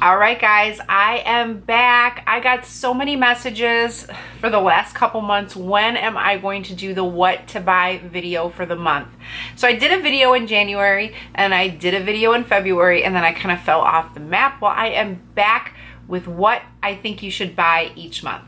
All right, guys, I am back. I got so many messages for the last couple months. When am I going to do the what to buy video for the month? So I did a video in January and I did a video in February, and then I kind of fell off the map. Well, I am back with what I think you should buy each month.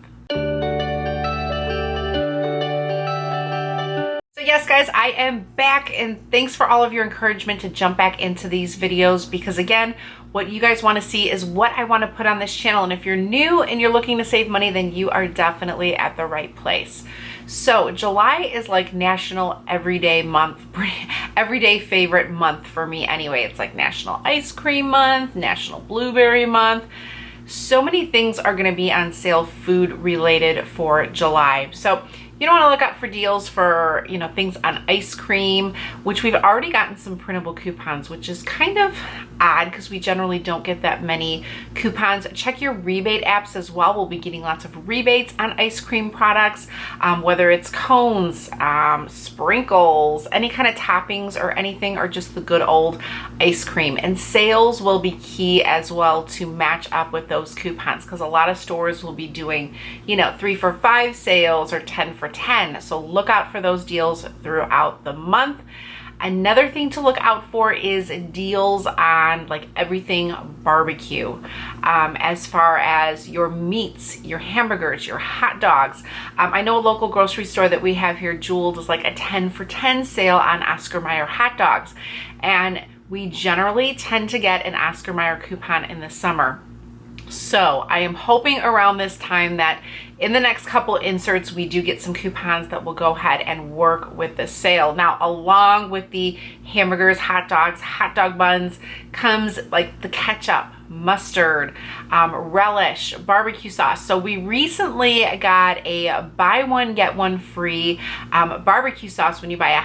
So yes, guys, I am back, and thanks for all of your encouragement to jump back into these videos, because again, what you guys want to see is what I want to put on this channel. And if you're new and you're looking to save money, then you are definitely at the right place. So July is like National Everyday Month, everyday favorite month for me anyway. It's like National Ice Cream Month, National Blueberry Month. So many things are going to be on sale food related for July. So you don't want to look out for deals for, things on ice cream, which we've already gotten some printable coupons, which is kind of odd because we generally don't get that many coupons. Check your rebate apps as well. We'll be getting lots of rebates on ice cream products, whether it's cones, sprinkles, any kind of toppings or anything, or just the good old ice cream. And sales will be key as well to match up with those coupons, because a lot of stores will be doing, 3 for $5 sales or 10 for 10. So look out for those deals throughout the month. Another thing to look out for is deals on like everything barbecue, as far as your meats, your hamburgers, your hot dogs. I know a local grocery store that we have here, Jewel, is like a 10 for 10 sale on Oscar Mayer hot dogs. And we generally tend to get an Oscar Mayer coupon in the summer. So I am hoping around this time that in the next couple inserts, we do get some coupons that will go ahead and work with the sale. Now, along with the hamburgers, hot dogs, hot dog buns, comes like the ketchup, mustard, relish, barbecue sauce. So we recently got a buy one, get one free barbecue sauce. When you buy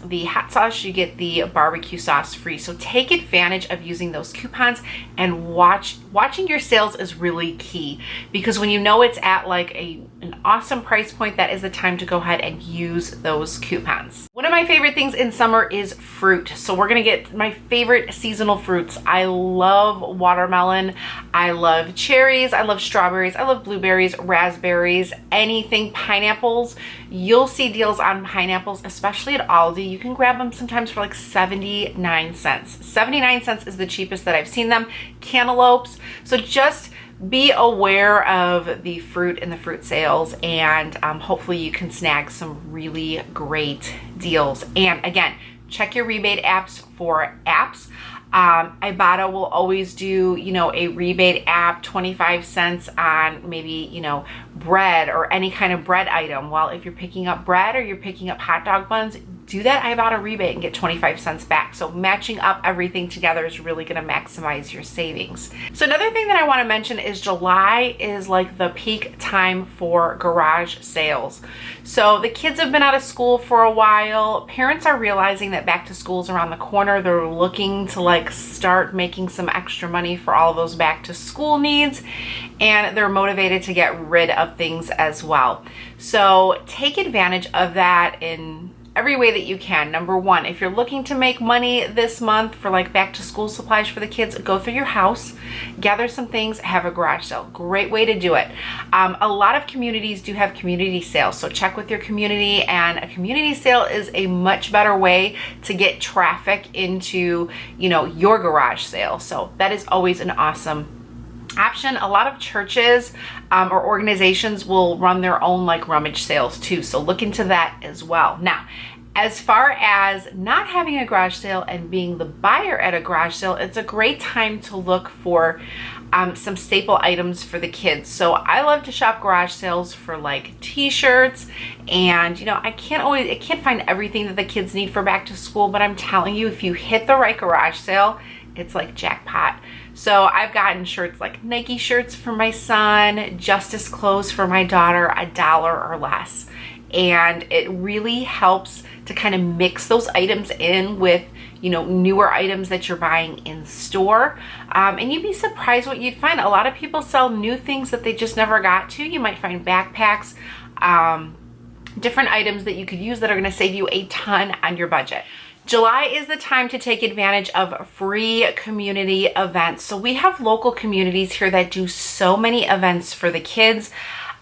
the hot sauce, you get the barbecue sauce free. So take advantage of using those coupons, and watching your sales is really key, because when you know it's at like an awesome price point, that is the time to go ahead and use those coupons. One of my favorite things in summer is fruit. So we're gonna get my favorite seasonal fruits. I love watermelon, I love cherries, I love strawberries, I love blueberries, raspberries, anything pineapples. You'll see deals on pineapples, especially at Aldi. You can grab them sometimes for like 79 cents. 79 cents is the cheapest that I've seen them. Cantaloupes. So just be aware of the fruit and the fruit sales, and hopefully you can snag some really great deals. And again, check your rebate apps for apps. Ibotta will always do, a rebate app, 25 cents on maybe, bread or any kind of bread item. Well, if you're picking up bread or you're picking up hot dog buns, do that Ibotta rebate and get 25 cents back. So matching up everything together is really going to maximize your savings. So another thing that I want to mention is July is like the peak time for garage sales. So the kids have been out of school for a while. Parents are realizing that back to school is around the corner. They're looking to like start making some extra money for all of those back to school needs, and they're motivated to get rid of things as well. So take advantage of that in every way that you can. Number one, if you're looking to make money this month for like back to school supplies for the kids, go through your house, gather some things, have a garage sale. Great way to do it. A lot of communities do have community sales, so check with your community, and a community sale is a much better way to get traffic into, your garage sale. So that is always an awesome option. A lot of churches or organizations will run their own like rummage sales too, so look into that as well. Now, as far as not having a garage sale and being the buyer at a garage sale, it's a great time to look for some staple items for the kids. So I love to shop garage sales for like t-shirts, and I can't find everything that the kids need for back to school, but I'm telling you, if you hit the right garage sale, it's like jackpot. So I've gotten shirts like Nike shirts for my son, Justice clothes for my daughter, $1 or less. And it really helps to kind of mix those items in with, newer items that you're buying in store. And you'd be surprised what you'd find. A lot of people sell new things that they just never got to. You might find backpacks, different items that you could use that are going to save you a ton on your budget. July is the time to take advantage of free community events. So we have local communities here that do so many events for the kids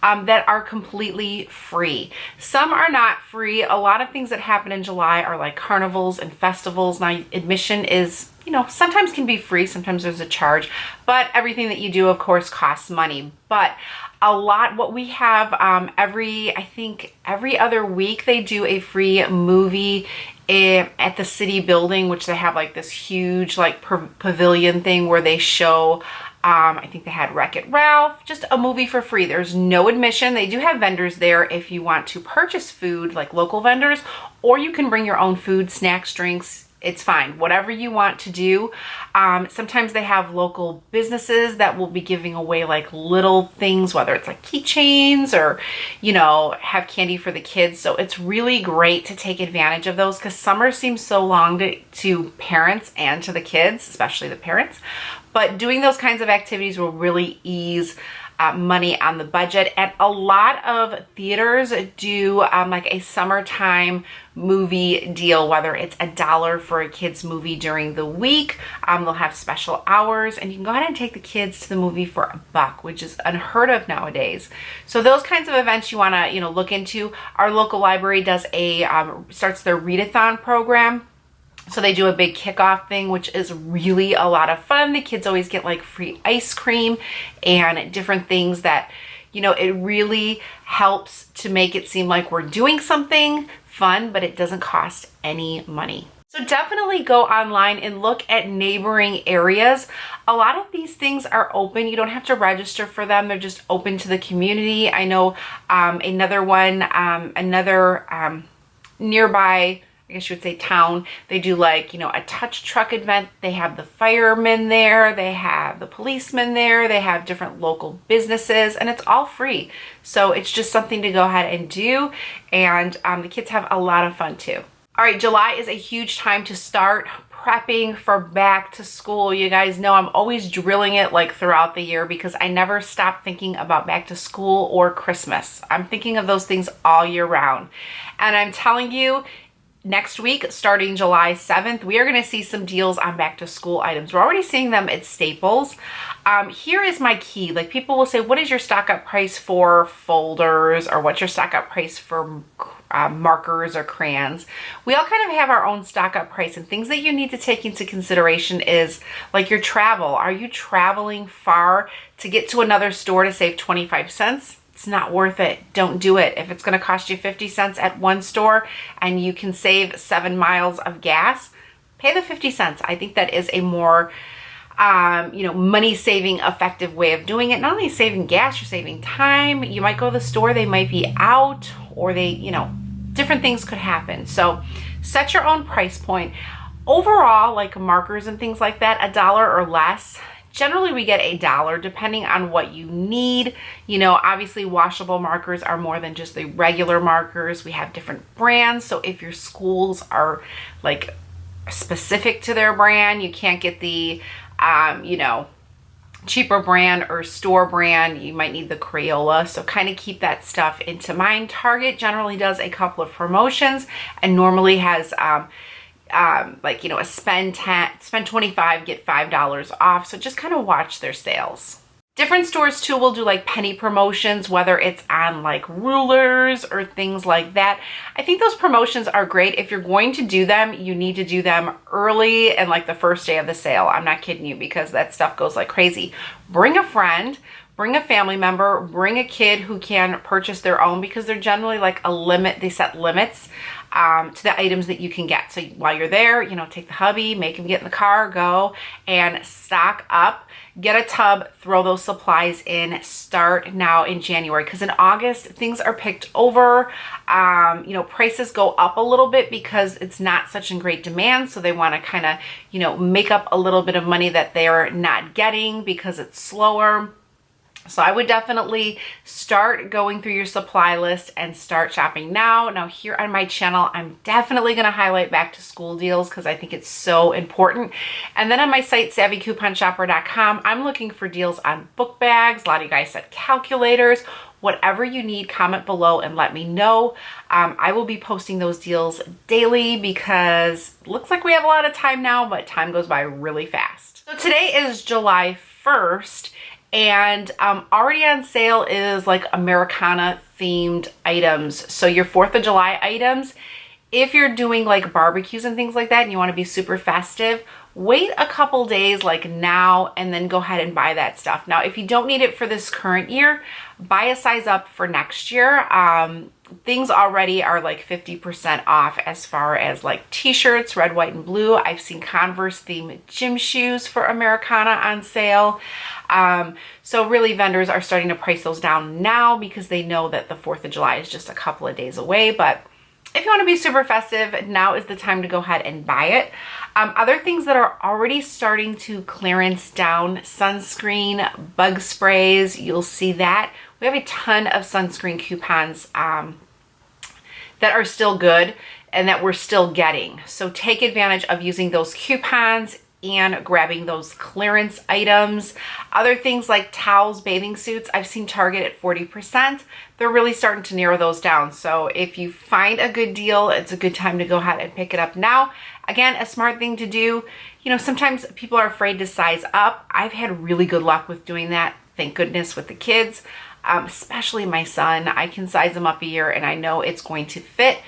that are completely free. Some are not free. A lot of things that happen in July are like carnivals and festivals. Now, admission is, sometimes can be free, sometimes there's a charge, but everything that you do, of course, costs money. But what we have I think every other week they do a free movie at the city building, which they have like this huge like pavilion thing where they show I think they had Wreck-It Ralph, just a movie for free. There's no admission. They do have vendors there if you want to purchase food, like local vendors, or you can bring your own food, snacks, drinks. It's fine, whatever you want to do. Sometimes they have local businesses that will be giving away like little things, whether it's like keychains or, have candy for the kids. So it's really great to take advantage of those because summer seems so long to parents and to the kids, especially the parents. But doing those kinds of activities will really ease money on the budget. And a lot of theaters do like a summertime movie deal, whether it's $1 for a kid's movie during the week. They'll have special hours and you can go ahead and take the kids to the movie for $1, which is unheard of nowadays. So those kinds of events you want to look into. Our local library does starts their readathon program. So they do a big kickoff thing, which is really a lot of fun. The kids always get like free ice cream and different things that, it really helps to make it seem like we're doing something fun, but it doesn't cost any money. So definitely go online and look at neighboring areas. A lot of these things are open. You don't have to register for them. They're just open to the community. I know another one, nearby, I guess you would say town, they do like, a touch truck event. They have the firemen there, they have the policemen there, they have different local businesses, and it's all free. So it's just something to go ahead and do, and the kids have a lot of fun too. All right, July is a huge time to start prepping for back to school. You guys know I'm always drilling it like throughout the year because I never stop thinking about back to school or Christmas. I'm thinking of those things all year round. And I'm telling you, next week, starting July 7th, we are going to see some deals on back to school items. We're already seeing them at Staples. Here is my key. Like, people will say, what is your stock up price for folders, or what's your stock up price for markers or crayons? We all kind of have our own stock up price, and things that you need to take into consideration is like your travel. Are you traveling far to get to another store to save 25 cents? It's not worth it. Don't do it. If it's going to cost you 50 cents at one store and you can save 7 miles of gas, pay the 50 cents. I think that is a more, money saving, effective way of doing it. Not only saving gas, you're saving time. You might go to the store, they might be out, or they, different things could happen. So set your own price point. Overall, like markers and things like that, $1 or less. Generally, we get $1 depending on what you need. Obviously washable markers are more than just the regular markers. We have different brands. So if your schools are like specific to their brand, you can't get the, cheaper brand or store brand. You might need the Crayola. So kind of keep that stuff into mind. Target generally does a couple of promotions and normally has, a spend 25, get $5 off. So just kind of watch their sales. Different stores too will do like penny promotions, whether it's on like rulers or things like that. I think those promotions are great. If you're going to do them, you need to do them early and like the first day of the sale. I'm not kidding you, because that stuff goes like crazy. Bring a friend, bring a family member, bring a kid who can purchase their own, because they're generally like a limit. They set limits to the items that you can get. So while you're there, take the hubby, make him get in the car, go and stock up, get a tub, throw those supplies in, start now in January. Because in August, things are picked over, prices go up a little bit because it's not such in great demand. So they want to kind of, make up a little bit of money that they're not getting because it's slower. So I would definitely start going through your supply list and start shopping now. Now here on my channel, I'm definitely going to highlight back to school deals because I think it's so important. And then on my site, savvycouponshopper.com, I'm looking for deals on book bags. A lot of you guys said calculators, Whatever you need, comment below and let me know. I will be posting those deals daily because it looks like we have a lot of time now, but time goes by really fast. So today is July 1st, and already on sale is like Americana themed items. So your 4th of July items, if you're doing like barbecues and things like that and you want to be super festive, wait a couple days like now and then go ahead and buy that stuff. Now, if you don't need it for this current year, buy a size up for next year. Things already are like 50% off as far as like t-shirts, red, white, and blue. I've seen Converse themed gym shoes for Americana on sale. So really vendors are starting to price those down now because they know that the 4th of July is just a couple of days away. But if you want to be super festive, now is the time to go ahead and buy it. Other things that are already starting to clearance down: sunscreen, bug sprays. You'll see that. We have a ton of sunscreen coupons that are still good and that we're still getting. So take advantage of using those coupons and grabbing those clearance items. Other things like towels, bathing suits, I've seen Target at 40%. They're really starting to narrow those down. So if you find a good deal, it's a good time to go ahead and pick it up now. Again, a smart thing to do. You know, sometimes people are afraid to size up. I've had really good luck with doing that, thank goodness, with the kids, especially my son. I can size him up a year and I know it's going to fit.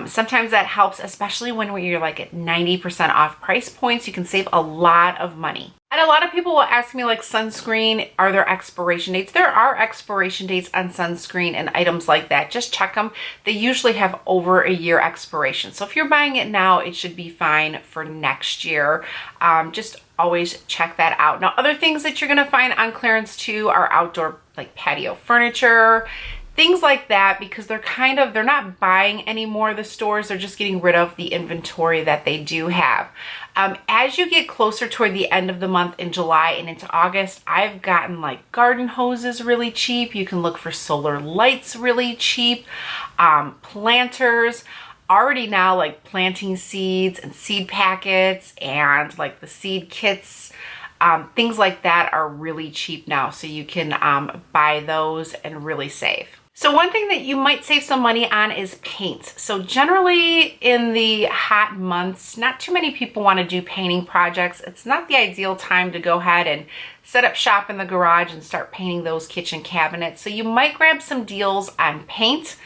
Sometimes that helps, especially when you're like at 90% off price points. You can save a lot of money. And a lot of people will ask me, like, sunscreen, are there expiration dates? There are expiration dates on sunscreen and items like that. Just check them. They usually have over a year expiration. So if you're buying it now, it should be fine for next year. Just always check that out. Now, other things that you're going to find on clearance too are outdoor, like patio furniture, things like that, because they're not buying anymore, the stores. They're just getting rid of the inventory that they do have. As you get closer toward the end of the month in July and into August, I've gotten like garden hoses really cheap. You can look for solar lights really cheap. Planters. Already now, like planting seeds and seed packets and like the seed kits, things like that are really cheap now. So you can buy those and really save. So one thing that you might save some money on is paint. So generally in the hot months, not too many people want to do painting projects. It's not the ideal time to go ahead and set up shop in the garage and start painting those kitchen cabinets. So you might grab some deals on paint.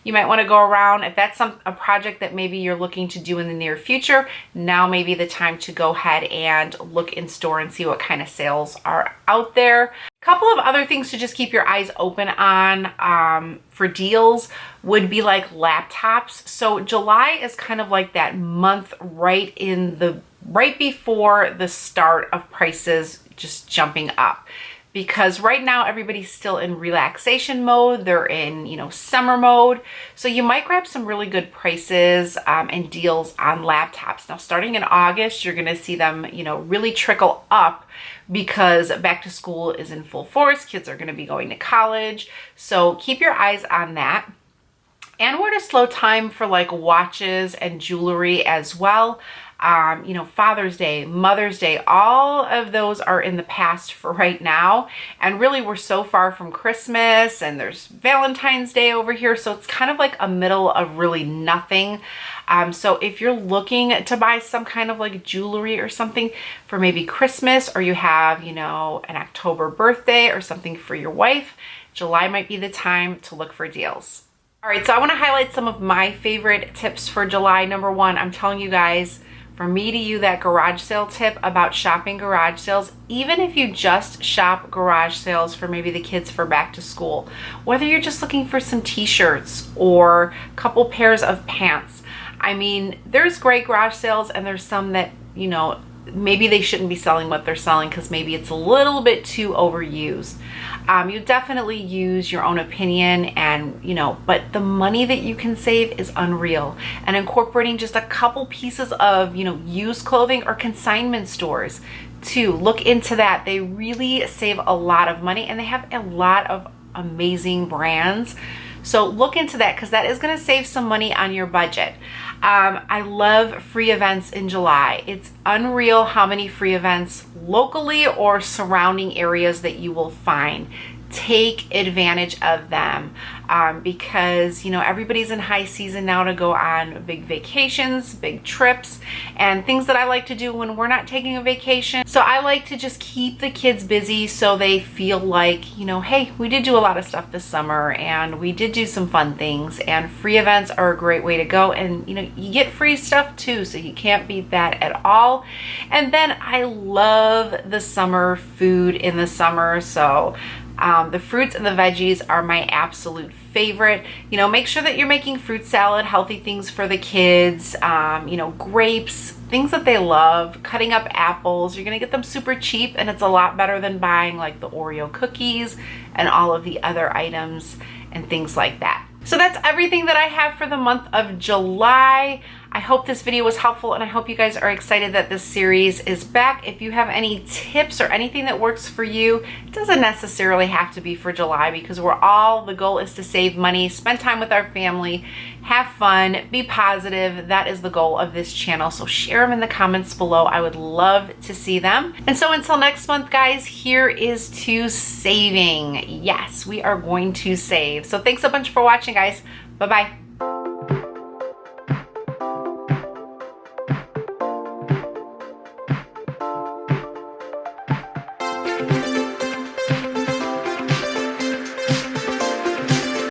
You might want to go around, if that's a project that maybe you're looking to do in the near future, now may be the time to go ahead and look in store and see what kind of sales are out there. A couple of other things to just keep your eyes open on for deals would be like laptops. So July is kind of like that month right before the start of prices just jumping up, because right now everybody's still in relaxation mode. They're in, summer mode. So you might grab some really good prices and deals on laptops. Now, starting in August, you're going to see them, really trickle up because back to school is in full force. Kids are going to be going to college. So keep your eyes on that. And we're at a slow time for like watches and jewelry as well. Father's Day, Mother's Day, all of those are in the past for right now. And really, we're so far from Christmas, and there's Valentine's Day over here. So it's kind of like a middle of really nothing. So if you're looking to buy some kind of like jewelry or something for maybe Christmas, or you have, an October birthday or something for your wife, July might be the time to look for deals. All right, so I want to highlight some of my favorite tips for July. Number one, I'm telling you guys, for me to you, that garage sale tip about shopping garage sales, even if you just shop garage sales for maybe the kids for back to school, whether you're just looking for some t-shirts or a couple pairs of pants. I mean, there's great garage sales, and there's some that, maybe they shouldn't be selling what they're selling because maybe it's a little bit too overused. You definitely use your own opinion, and but the money that you can save is unreal. And incorporating just a couple pieces of used clothing or consignment stores too, look into that. They really save a lot of money, and they have a lot of amazing brands. So look into that, because that is going to save some money on your budget. I love free events in July. It's unreal how many free events locally or surrounding areas that you will find. take advantage of them, because, you know, everybody's in high season now to go on big vacations, big trips, and things that I like to do when we're not taking a vacation. So I like to just keep the kids busy so they feel like, you know, hey, we did do a lot of stuff this summer and we did do some fun things, and free events are a great way to go. And, you know, you get free stuff too, so you can't beat that at all. And then I love the summer food in the summer. So the fruits and the veggies are my absolute favorite. You know, make sure that you're making fruit salad, healthy things for the kids, you know, grapes, things that they love, cutting up apples. You're gonna get them super cheap, and it's a lot better than buying like the Oreo cookies and all of the other items and things like that. So that's everything that I have for the month of July. I hope this video was helpful, and I hope you guys are excited that this series is back. If you have any tips or anything that works for you, it doesn't necessarily have to be for July, because the goal is to save money, spend time with our family, have fun, be positive. That is the goal of this channel. So share them in the comments below. I would love to see them. And so until next month, guys, here is to saving. Yes, we are going to save. So thanks a bunch for watching, guys. Bye-bye.